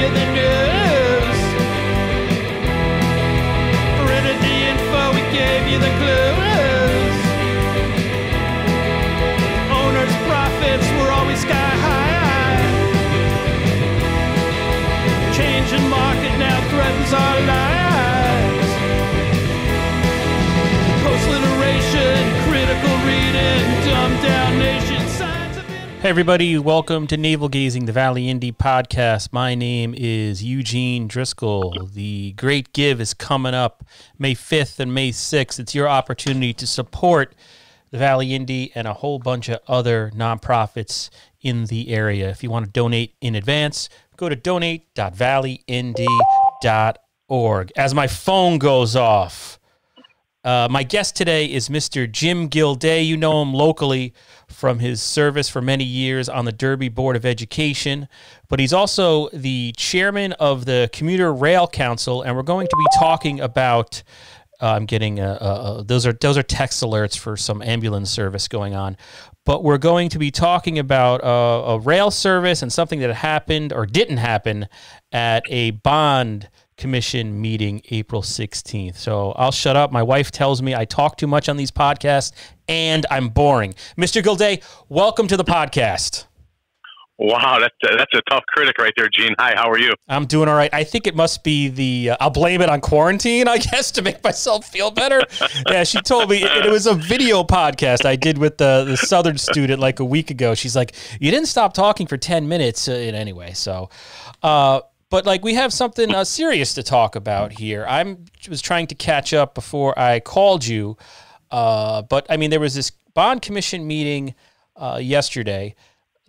you the news. Printed the info, we gave you the clues. Owners' profits were always sky high. Changing market now threatens our lives. Post-literation, critical reading, dumbed down nation signs of... Hey everybody, welcome to Navel Gazing, the Valley Indy podcast. My name is Eugene Driscoll. The Great Give is coming up May 5th and May 6th. It's your opportunity to support the Valley Indy and a whole bunch of other nonprofits in the area. If you want to donate in advance, go to donate.valleyindy.org. As my phone goes off, my guest today is Mr. Jim Gildea. You know him locally from his service for many years on the Derby Board of Education, but he's also the chairman of the Commuter Rail Council, and we're going to be talking about, I'm getting, those are text alerts for some ambulance service going on, but we're going to be talking about a rail service and something that happened or didn't happen at a bond commission meeting April 16th. So I'll shut up. My wife tells me I talk too much on these podcasts and I'm boring. Mr. Gildea, welcome to the podcast. Wow, that's a tough critic right there, Gene. Hi, how are you? I'm doing all right. I think it must be the, I'll blame it on quarantine, I guess, to make myself feel better. Yeah, she told me it was a video podcast I did with the Southern student like a week ago. She's like, you didn't stop talking for 10 minutes anyway. So, but like we have something serious to talk about here. I was trying to catch up before I called you, but I mean there was this bond commission meeting yesterday,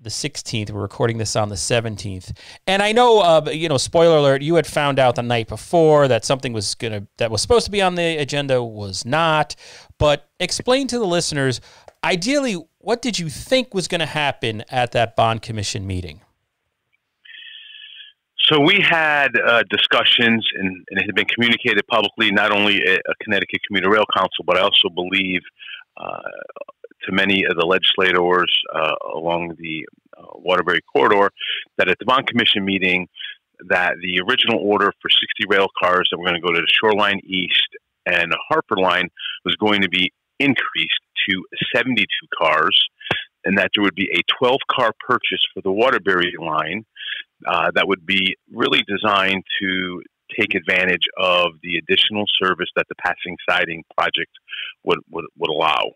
the 16th. We're recording this on the 17th, and I know spoiler alert, you had found out the night before that something that was supposed to be on the agenda was not. But explain to the listeners, ideally, what did you think was going to happen at that bond commission meeting? So we had discussions, and it had been communicated publicly, not only at a Connecticut Commuter Rail Council, but I also believe to many of the legislators along the Waterbury corridor, that at the Bond Commission meeting, that the original order for 60 rail cars that were going to go to the Shoreline East and Harper line was going to be increased to 72 cars, and that there would be a 12-car purchase for the Waterbury line that would be really designed to take advantage of the additional service that the passing siding project would allow.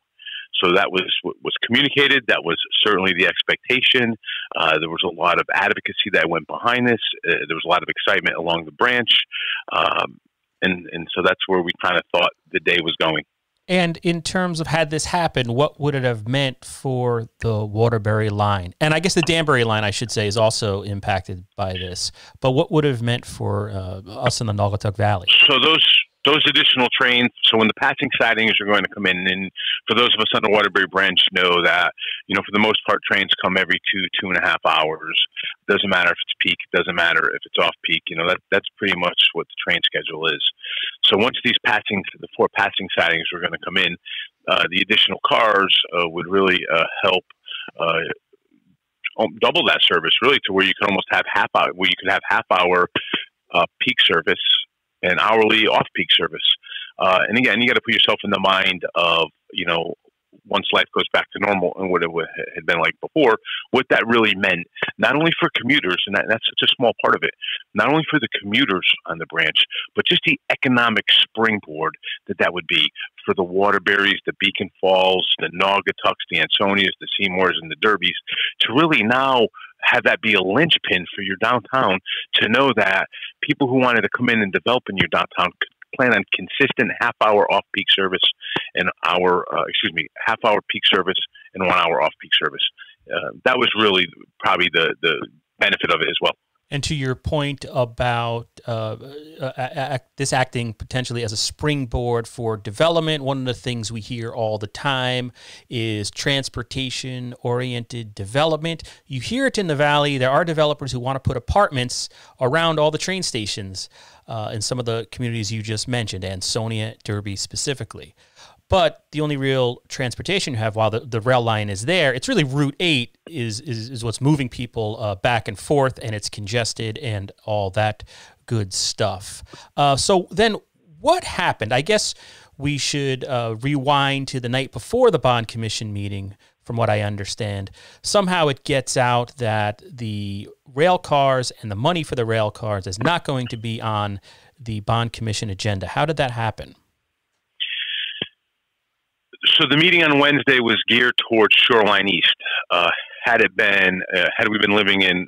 So that was what was communicated. That was certainly the expectation. There was a lot of advocacy that went behind this. There was a lot of excitement along the branch. And so that's where we kind of thought the day was going. And in terms of had this happened, what would it have meant for the Waterbury line? And I guess the Danbury line, I should say, is also impacted by this. But what would it have meant for us in the Naugatuck Valley? So those additional trains, so when the passing sidings are going to come in, and for those of us on the Waterbury branch know that, for the most part, trains come every 2.5 hours. Doesn't matter if it's peak, doesn't matter if it's off peak. That's pretty much what the train schedule is. So once the 4 passing sidings were going to come in, the additional cars would really help double that service, really, to where you could almost have half hour peak service and hourly off-peak service. And again, you got to put yourself in the mind of, once life goes back to normal and what it had been like before, what that really meant, not only for commuters, and that's such a small part of it, not only for the commuters on the branch, but just the economic springboard that would be for the Waterburys, the Beacon Falls, the Naugatucks, the Ansonias, the Seymours, and the Derbys, to really now have that be a linchpin for your downtown, to know that people who wanted to come in and develop in your downtown could plan on consistent half-hour off-peak service and half-hour peak service and 1 hour off-peak service. That was really probably the benefit of it as well. And to your point about this acting potentially as a springboard for development, one of the things we hear all the time is transportation-oriented development. You hear it in the Valley. There are developers who want to put apartments around all the train stations in some of the communities you just mentioned, Ansonia, Derby specifically. But the only real transportation you have while the rail line is there, it's really Route 8 is what's moving people back and forth, and it's congested and all that good stuff. So then what happened? I guess we should rewind to the night before the Bond Commission meeting. From what I understand, somehow it gets out that the rail cars and the money for the rail cars is not going to be on the Bond Commission agenda. How did that happen? So the meeting on Wednesday was geared towards Shoreline East. Had we been living in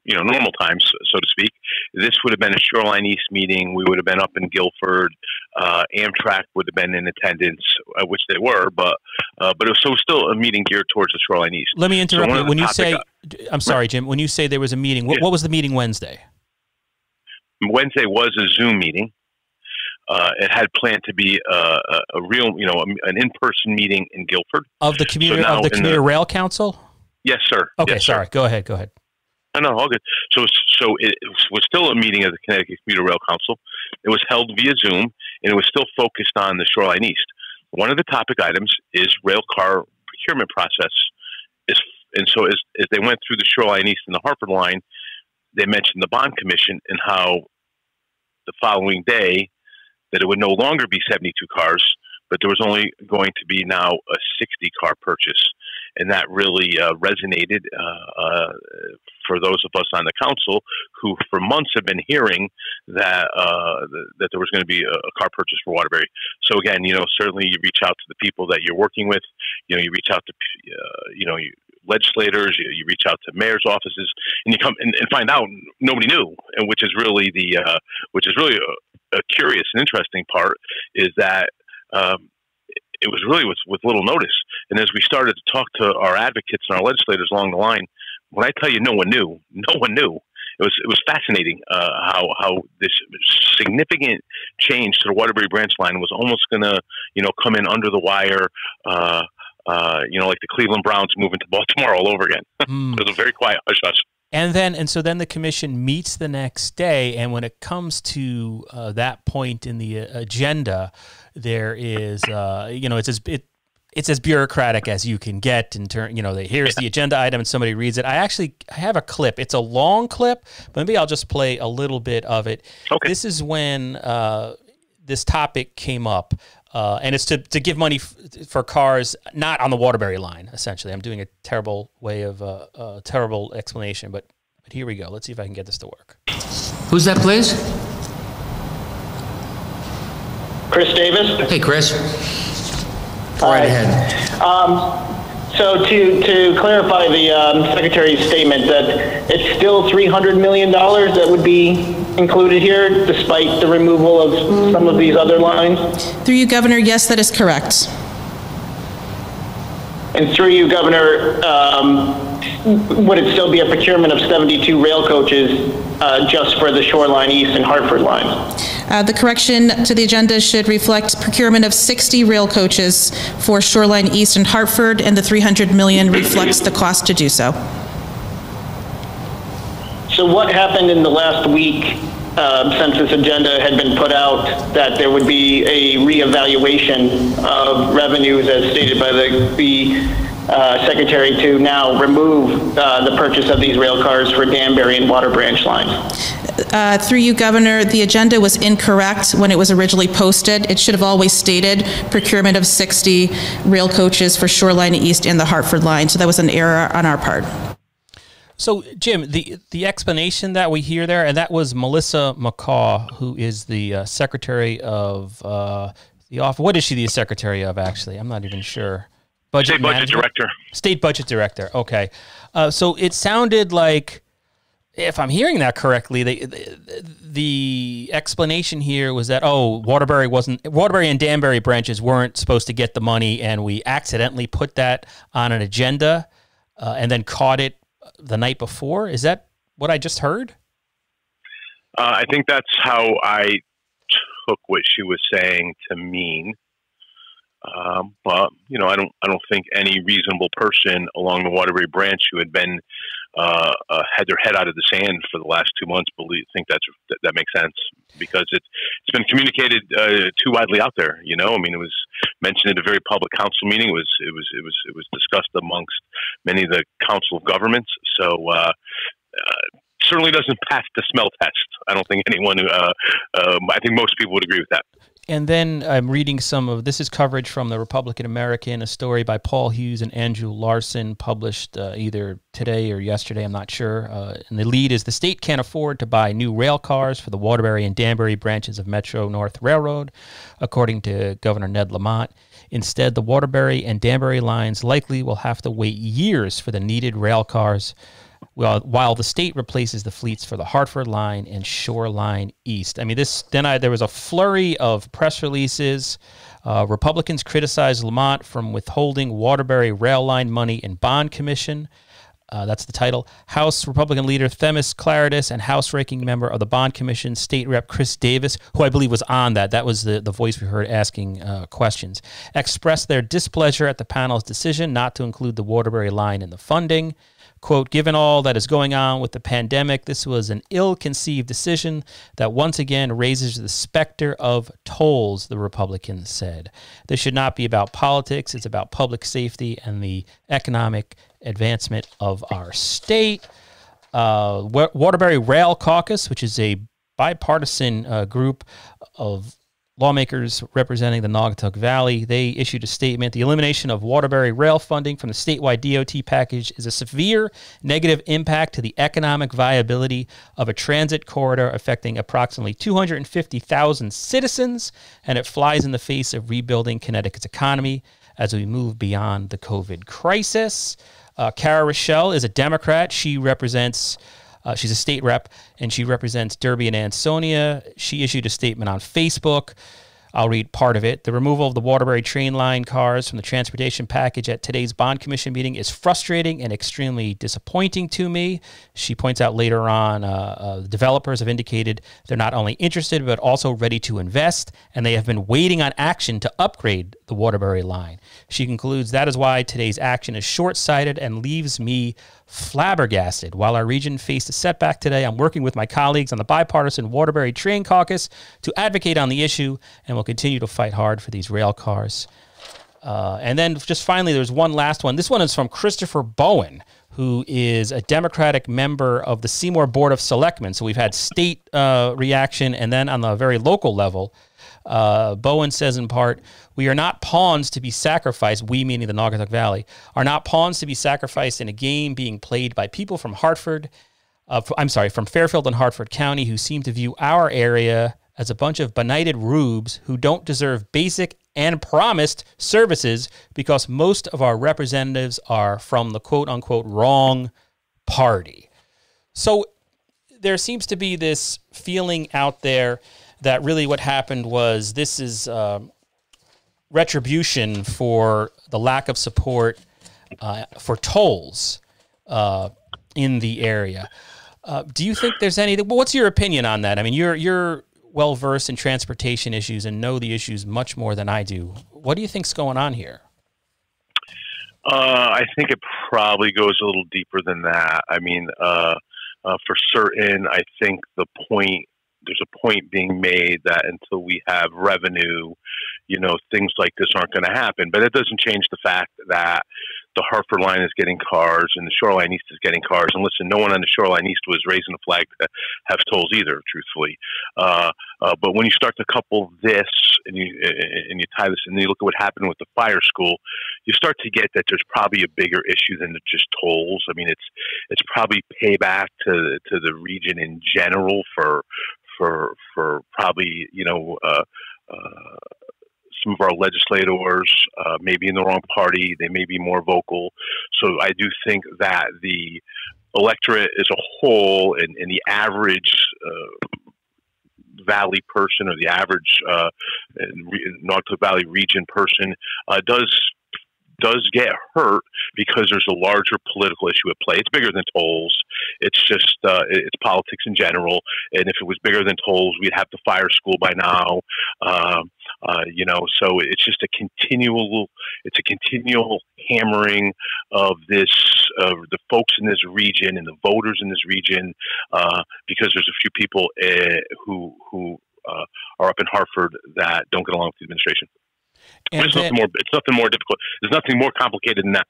normal times, so to speak, this would have been a Shoreline East meeting. We would have been up in Guilford. Amtrak would have been in attendance, which they were, but it was still a meeting geared towards the Shoreline East. Let me interrupt you. When you say, I'm sorry, Jim, when you say there was a meeting, what was the meeting Wednesday? Wednesday was a Zoom meeting. It had planned to be a real, an in-person meeting in Guilford. Of the Commuter Rail Council? Yes, sir. Okay, yes, sorry. Sir. Go ahead. No, all good. So it was still a meeting of the Connecticut Commuter Rail Council. It was held via Zoom, and it was still focused on the Shoreline East. One of the topic items is rail car procurement process. So as they went through the Shoreline East and the Hartford line, they mentioned the Bond Commission and how the following day that it would no longer be 72 cars, but there was only going to be now a 60-car purchase. And that really resonated for those of us on the council who for months have been hearing that there was going to be a car purchase for Waterbury. So again, certainly you reach out to the people that you're working with, you reach out to, legislators, you reach out to mayor's offices, and you come and find out nobody knew, and which is really a curious and interesting part is that, it was really with little notice. And as we started to talk to our advocates and our legislators along the line, when I tell you no one knew. It was fascinating how this significant change to the Waterbury branch line was almost going to, come in under the wire, like the Cleveland Browns moving to Baltimore all over again. It was a very quiet hush-hush. And so then the commission meets the next day, and when it comes to that point in the agenda, there is, it's as bureaucratic as you can get in turn. Here's the agenda item, and somebody reads it. I have a clip. It's a long clip, but maybe I'll just play a little bit of it. Okay. This is when this topic came up. And it's to give money for cars not on the Waterbury line, essentially. I'm doing a terrible way of a terrible explanation, but here we go. Let's see if I can get this to work. Who's that, please? Chris Davis. Hey, Chris. Go right ahead. So to clarify the Secretary's statement that it's still $300 million that would be included here, despite the removal of some of these other lines? Through you, Governor, yes, that is correct. And through you, Governor, would it still be a procurement of 72 rail coaches just for the Shoreline East and Hartford lines? The correction to the agenda should reflect procurement of 60 rail coaches for Shoreline East and Hartford, and the $300 million reflects the cost to do so. So what happened in the last week since this agenda had been put out that there would be a reevaluation of revenues as stated by the Secretary to now remove the purchase of these rail cars for Danbury and Water branch lines? Through you, Governor, the agenda was incorrect when it was originally posted. It should have always stated procurement of 60 rail coaches for Shoreline East and the Hartford line. So that was an error on our part. So, Jim, the explanation that we hear there, and that was Melissa McCaw, who is the Secretary of the office. What is she the Secretary of, actually? I'm not even sure. State Budget Director. State Budget Director, okay. So it sounded like, if I'm hearing that correctly, the explanation here was that, Waterbury and Danbury branches weren't supposed to get the money, and we accidentally put that on an agenda and then caught it the night before. Is that what I just heard? I think that's how I took what she was saying to mean. But I don't think any reasonable person along the Waterbury branch who had been had their head out of the sand for the last 2 months. Think that makes sense because it's been communicated too widely out there. You know, I mean, it was mentioned at a very public council meeting. It was discussed amongst many of the council of governments. So certainly doesn't pass the smell test. I don't think anyone. I think most people would agree with that. And then I'm reading this is coverage from the Republican American, a story by Paul Hughes and Andrew Larson, published either today or yesterday, I'm not sure. And the lead is, the state can't afford to buy new rail cars for the Waterbury and Danbury branches of Metro North Railroad, according to Governor Ned Lamont. Instead, the Waterbury and Danbury lines likely will have to wait years for the needed rail cars, while the state replaces the fleets for the Hartford Line and Shoreline East. I mean, there was a flurry of press releases. Republicans criticized Lamont from withholding Waterbury rail line money in bond commission. That's the title. House Republican leader Themis, Klarides, and House ranking member of the Bond Commission, State Rep Chris Davis, who I believe was on that. That was the voice we heard asking questions, expressed their displeasure at the panel's decision not to include the Waterbury line in the funding. Quote, given all that is going on with the pandemic, this was an ill-conceived decision that once again raises the specter of tolls, the Republicans said. This should not be about politics. It's about public safety and the economic advancement of our state. Waterbury Rail Caucus, which is a bipartisan group of lawmakers representing the Naugatuck Valley, they issued a statement. The elimination of Waterbury rail funding from the statewide DOT package is a severe negative impact to the economic viability of a transit corridor affecting approximately 250,000 citizens, and it flies in the face of rebuilding Connecticut's economy as we move beyond the COVID crisis. Cara Rochelle is a Democrat. She represents she's a state rep, and she represents Derby and Ansonia. She issued a statement on Facebook. I'll read part of it. The removal of the Waterbury train line cars from the transportation package at today's Bond Commission meeting is frustrating and extremely disappointing to me. She points out later on, the developers have indicated they're not only interested, but also ready to invest, and they have been waiting on action to upgrade the Waterbury line. She concludes, that is why today's action is short-sighted and leaves me flabbergasted. While our region faced a setback today, I'm working with my colleagues on the bipartisan Waterbury Train Caucus to advocate on the issue, and will continue to fight hard for these rail cars. And then just finally, there's one last one. This one is from Christopher Bowen, who is a Democratic member of the Seymour Board of Selectmen. So we've had state reaction, and then on the very local level, Bowen says in part, we are not pawns to be sacrificed, we meaning the Naugatuck Valley, are not pawns to be sacrificed in a game being played by people from from Fairfield and Hartford County who seem to view our area as a bunch of benighted rubes who don't deserve basic and promised services because most of our representatives are from the quote-unquote wrong party. So there seems to be this feeling out there that really what happened was this is retribution for the lack of support for tolls in the area. Do you think there's anything? Well, what's your opinion on that? I mean, you're well versed in transportation issues and know the issues much more than I do. What do you think's going on here? I think it probably goes a little deeper than that. I mean, for certain, I think there's a point being made that until we have revenue, things like this aren't going to happen. But it doesn't change the fact that the Hartford line is getting cars and the Shoreline East is getting cars. And listen, no one on the Shoreline East was raising a flag to have tolls either, truthfully. But when you start to couple this and you tie this and you look at what happened with the fire school, you start to get that there's probably a bigger issue than just tolls. I mean, it's probably payback to the region in general for probably, some of our legislators may be in the wrong party. They may be more vocal. So I do think that the electorate as a whole and the average Valley person or the average Naugatuck Valley region person does get hurt because there's a larger political issue at play. It's bigger than tolls. It's just it's politics in general. And if it was bigger than tolls, we'd have the fire school by now. So it's just a continual hammering of this, the folks in this region and the voters in this region, because there's a few people who are up in Hartford that don't get along with the administration. And it's nothing more difficult. There's nothing more complicated than that.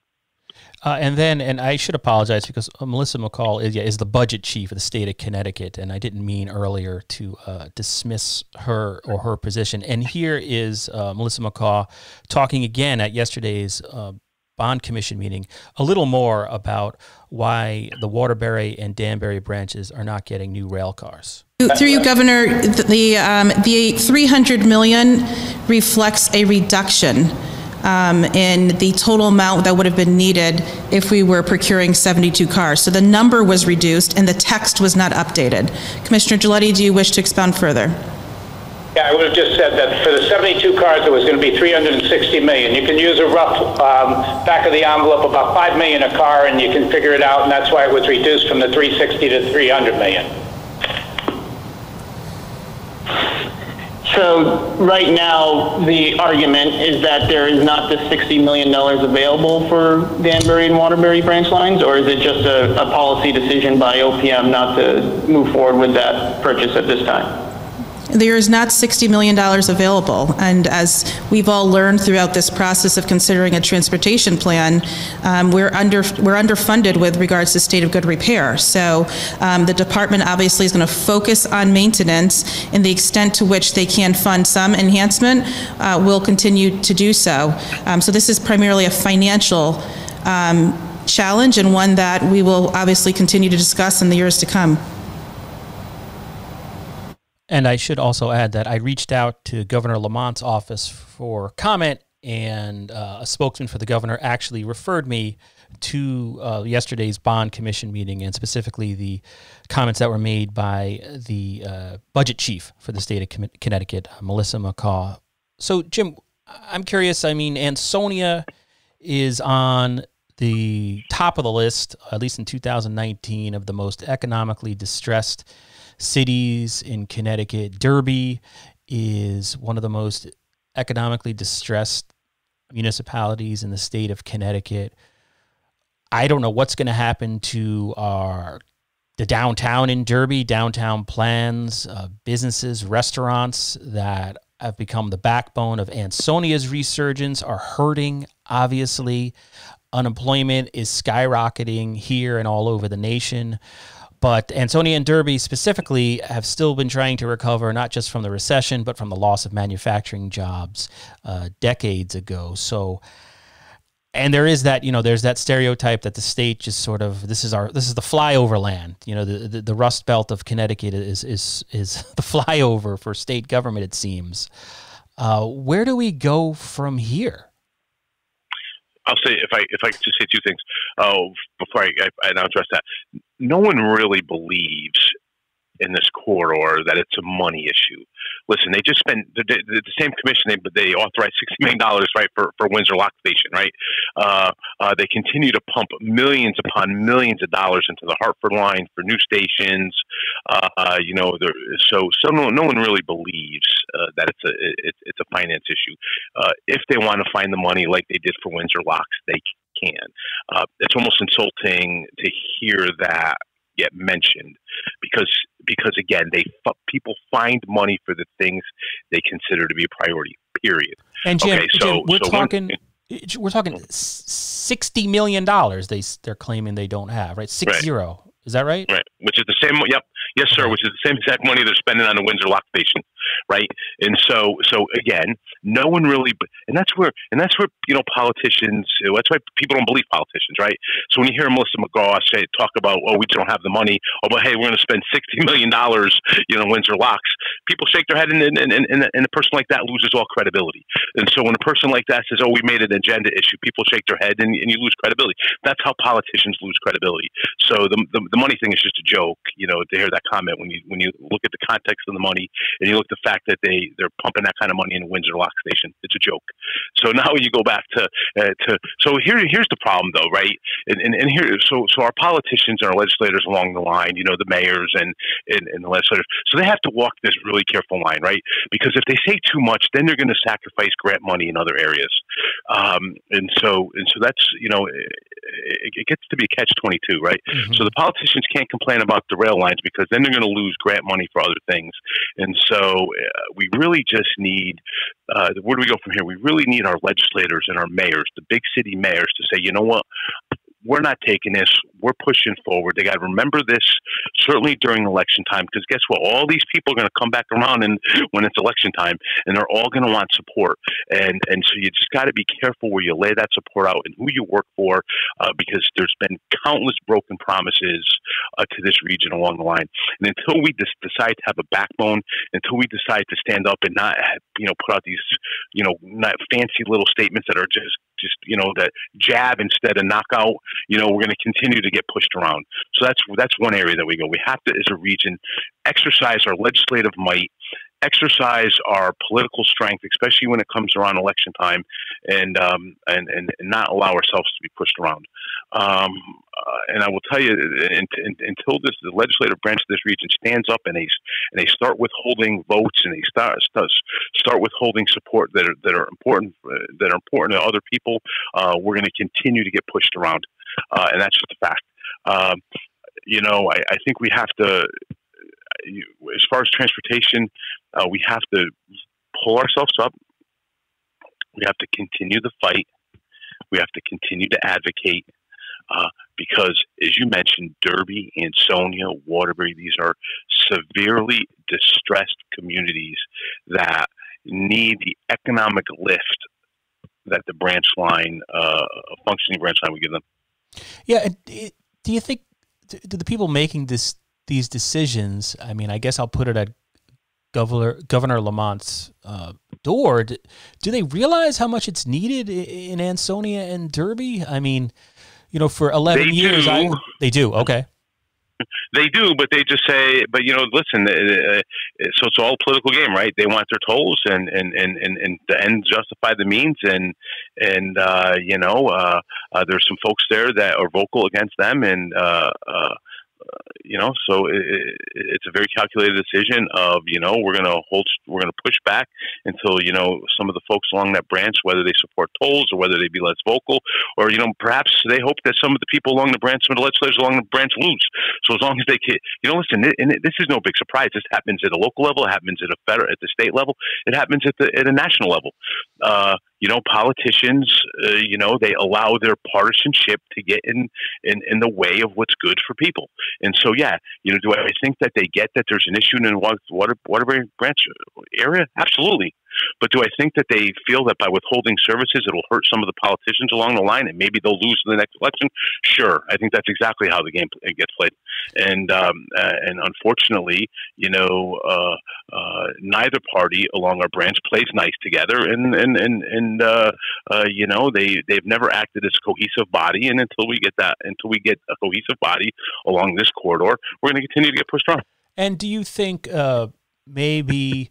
And I should apologize because Melissa McCall is the budget chief of the state of Connecticut, and I didn't mean earlier to dismiss her or her position. And here is Melissa McCall talking again at yesterday's bond commission meeting a little more about why the Waterbury and Danbury branches are not getting new rail cars. Through you, Governor, the $300 million reflects a reduction in the total amount that would have been needed if we were procuring 72 cars. So the number was reduced and the text was not updated. Commissioner Gildea, do you wish to expound further? Yeah, I would have just said that for the 72 cars, it was going to be $360 million. You can use a rough back of the envelope, about $5 million a car, and you can figure it out, and that's why it was reduced from the 360 to 300 million. So right now, the argument is that there is not the $60 million available for Danbury and Waterbury branch lines, or is it just a policy decision by OPM not to move forward with that purchase at this time? There is not $60 million available, and as we've all learned throughout this process of considering a transportation plan, we're underfunded with regards to state of good repair. So the department obviously is going to focus on maintenance, and the extent to which they can fund some enhancement will continue to do so. So this is primarily a financial challenge, and one that we will obviously continue to discuss in the years to come. And I should also add that I reached out to Governor Lamont's office for comment, and a spokesman for the governor actually referred me to yesterday's bond commission meeting, and specifically the comments that were made by the budget chief for the state of Connecticut, Melissa McCall. So, Jim, I'm curious. I mean, Ansonia is on the top of the list, at least in 2019, of the most economically distressed cities in Connecticut. Derby is one of the most economically distressed municipalities in the state of Connecticut. I don't know what's going to happen to the downtown in Derby, downtown plans, businesses, restaurants that have become the backbone of Ansonia's resurgence are hurting, obviously. Unemployment is skyrocketing here and all over the nation. But Ansonia and Derby specifically have still been trying to recover, not just from the recession, but from the loss of manufacturing jobs decades ago. So, and there is that, there's that stereotype that the state just sort of, this is the flyover land. The Rust Belt of Connecticut is the flyover for state government, it seems. Where do we go from here? I'll say, if I could just say two things before I address that. No one really believes in this corridor that it's a money issue. Listen, they just spent the same commission, they authorized $60 million, right, for Windsor Lock Station, right? They continue to pump millions upon millions of dollars into the Hartford line for new stations. So no one really believes that it's a finance issue. If they want to find the money like they did for Windsor Locks, they can. It's almost insulting to hear that get mentioned because again, people find money for the things they consider to be a priority. Period. And Jim, we're talking $60 million. They're claiming they don't have, right? 60. Right. Is that right? Right. Which is the same. Yep. Yes, sir. Which is the same exact money they're spending on the Windsor Lock Station, right? And so again, no one really, and that's where politicians. That's why people don't believe politicians, right? So when you hear Melissa McCall talk about, we don't have the money, but hey, we're going to spend $60 million, Windsor Locks, people shake their head, and a person like that loses all credibility. And so when a person like that says, we made an agenda issue, people shake their head, and you lose credibility. That's how politicians lose credibility. So the money thing is just a joke, to hear that comment when you look at the context of the money and you look at the fact that they're pumping that kind of money in Windsor Lock Station. It's a joke. So now you go back to so here's the problem though, right? And here, so our politicians and our legislators along the line, the mayors and the legislators, so they have to walk this really careful line, right? Because if they say too much, then they're going to sacrifice grant money in other areas. And so that's, it gets to be a catch-22, right? Mm-hmm. So the politicians can't complain about the rail lines because then they're going to lose grant money for other things. And so we really just need, where do we go from here? We really need our legislators and our mayors, the big city mayors, to say, you know what? We're not taking this. We're pushing forward. They got to remember this, certainly during election time, because guess what? All these people are going to come back around when it's election time, and they're all going to want support. And so you just got to be careful where you lay that support out and who you work for, because there's been countless broken promises to this region along the line. And until we decide to have a backbone, until we decide to stand up and not, put out these, not fancy little statements that are just that jab instead of knockout, we're going to continue to get pushed around. So that's one area that we go. We have to, as a region, exercise our legislative might, exercise our political strength, especially when it comes around election time, and not allow ourselves to be pushed around. And I will tell you, until the legislative branch of this region stands up and they start withholding votes and they start withholding support that are important to other people, we're going to continue to get pushed around, and that's just a fact. I think we have to. As far as transportation, we have to pull ourselves up. We have to continue the fight. We have to continue to advocate because, as you mentioned, Derby, Ansonia, Waterbury, these are severely distressed communities that need the economic lift that the branch line, a functioning branch line, would give them. Yeah. Do you think, do the people making these decisions, I mean, I guess I'll put it at Governor Lamont's door. Do they realize how much it's needed in Ansonia and Derby? I mean, for 11 years, they do. Okay. They do, but they just say, but listen, so it's all a political game, right? They want their tolls and the ends justify the means. And there's some folks there that are vocal against them. And, so it's a very calculated decision of, we're going to push back until, some of the folks along that branch, whether they support tolls or whether they be less vocal, or, perhaps they hope that some of the people along the branch, some of the legislators along the branch lose. So as long as they can, listen, and this is no big surprise. This happens at a local level. It happens at at the state level. It happens at a national level. Politicians, they allow their partisanship to get in the way of what's good for people. And so, do I think that they get that there's an issue in the Waterbury branch area? Absolutely. But do I think that they feel that by withholding services, it'll hurt some of the politicians along the line and maybe they'll lose in the next election? Sure. I think that's exactly how the game gets played. And unfortunately, neither party along our branch plays nice together. They've never acted as a cohesive body. And until we get a cohesive body along this corridor, we're going to continue to get pushed around. And do you think maybe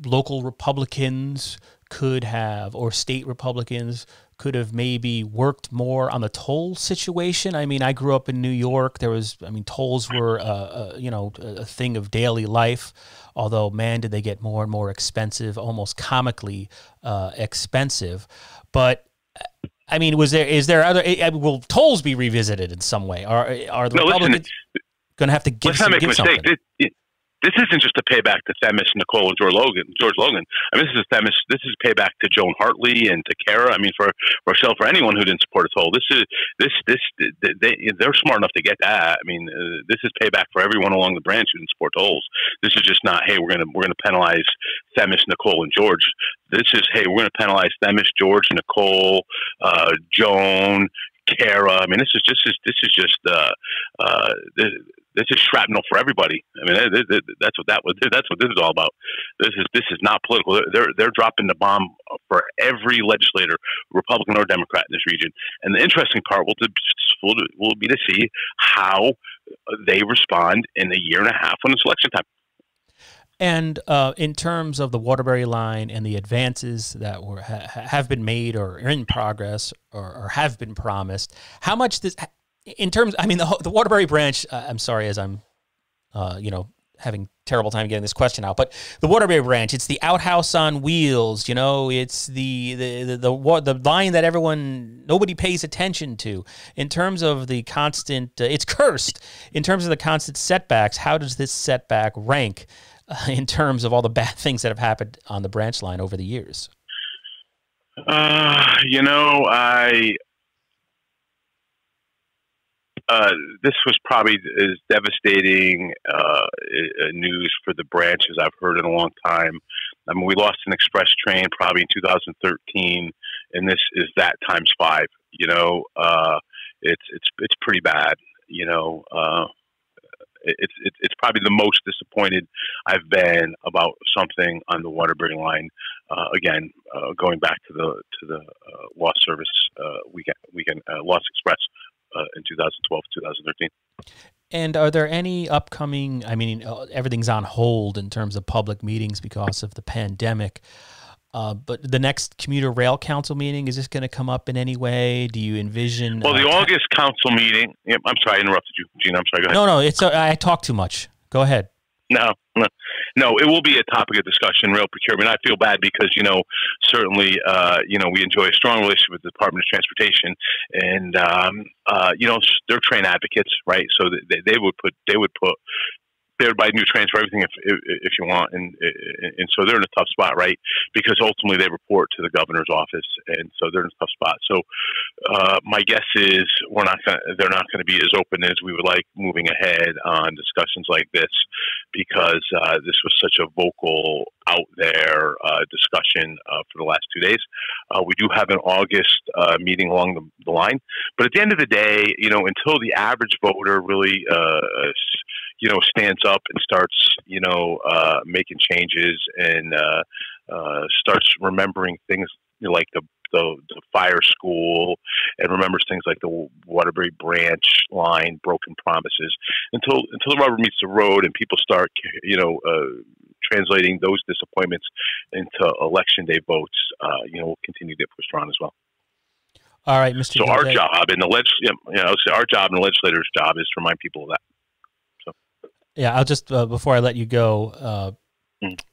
local Republicans could have, or state Republicans could have maybe worked more on the toll situation? I mean, I grew up in New York. Tolls were, a thing of daily life, although, man, did they get more and more expensive, almost comically expensive. But I mean, will tolls be revisited in some way? Are the Republicans going to have to give something? This isn't just a payback to Themis, Nicole, and George Logan. I mean, this is payback to Joan Hartley and to Kara. I mean, for Rochelle, for anyone who didn't support a toll. They're smart enough to get that. I mean, this is payback for everyone along the branch who didn't support tolls. This is just not, hey, we're gonna penalize Themis, Nicole, and George. This is, hey, we're gonna penalize Themis, George, Nicole, Joan, Kara. I mean, this is shrapnel for everybody. I mean, that's what this is all about. This is not political. They're dropping the bomb for every legislator, Republican or Democrat, in this region. And the interesting part will be to see how they respond in a year and a half when it's election time. And in terms of the Waterbury line and the advances that were have been made or are in progress or have been promised, how much this, in terms, I mean, the Waterbury branch, I'm sorry as I'm, having terrible time getting this question out, but the Waterbury branch, it's the outhouse on wheels, it's the line that nobody pays attention to. In terms of the constant, it's cursed. In terms of the constant setbacks, how does this setback rank in terms of all the bad things that have happened on the branch line over the years? This was probably as devastating news for the branch as I've heard in a long time. I mean, we lost an express train probably in 2013, and this is that times 5. It's pretty bad. It's probably the most disappointed I've been about something on the Waterbury line. Again, going back to the lost service weekend lost express in 2012, 2013. And are there any upcoming? I mean, everything's on hold in terms of public meetings because of the pandemic. But the next Commuter Rail Council meeting, is this going to come up in any way? Do you envision? Well, the August council meeting. I'm sorry, I interrupted you, Gene. I'm sorry. Go ahead. No, it's I talk too much. Go ahead. No. It will be a topic of discussion. Rail procurement. I feel bad because certainly we enjoy a strong relationship with the Department of Transportation, and they're train advocates, right? So they would put. They would buy new trains for everything if you want, and so they're in a tough spot, right? Because ultimately they report to the governor's office, and so they're in a tough spot. So my guess is they're not going to be as open as we would like moving ahead on discussions like this, because this was such a vocal, out there discussion for the last 2 days. We do have an August meeting along the line, but at the end of the day, until the average voter really stands up and starts, making changes and starts remembering things like the fire school, and remembers things like the Waterbury branch line, broken promises, until the rubber meets the road and people start, translating those disappointments into election day votes, we'll continue to get pushed around as well. All right, Mr. So Gildea. our job and our job and the legislator's job is to remind people of that. Yeah, I'll just before I let you go,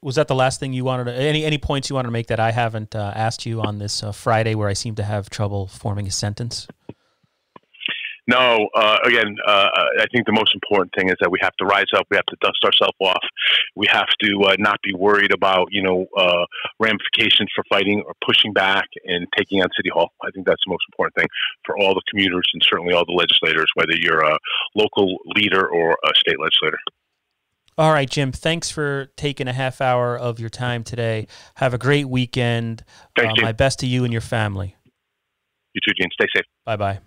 was that the last thing you wanted to, any points you wanted to make that I haven't asked you on this Friday, where I seem to have trouble forming a sentence? No, again, I think the most important thing is that we have to rise up. We have to dust ourselves off. We have to not be worried about, ramifications for fighting or pushing back and taking on City Hall. I think that's the most important thing for all the commuters and certainly all the legislators, whether you're a local leader or a state legislator. All right, Jim, thanks for taking a half hour of your time today. Have a great weekend. Thanks, my best to you and your family. You too, Gene. Stay safe. Bye-bye.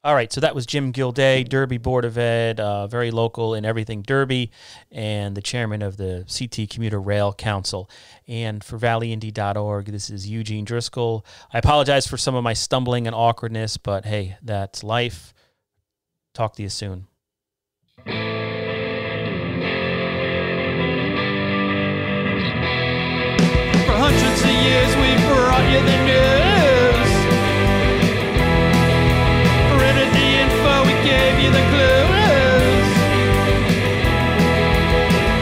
All right, so that was Jim Gildea, Derby Board of Ed, very local in everything Derby, and the chairman of the CT Commuter Rail Council. And for valleyindy.org, this is Eugene Driscoll. I apologize for some of my stumbling and awkwardness, but hey, that's life. Talk to you soon. For hundreds of years we've brought you the news. Printed the info, we gave you the clues.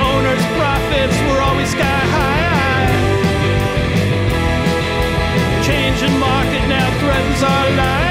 Owners' profits were always sky high. Changing market now threatens our lives.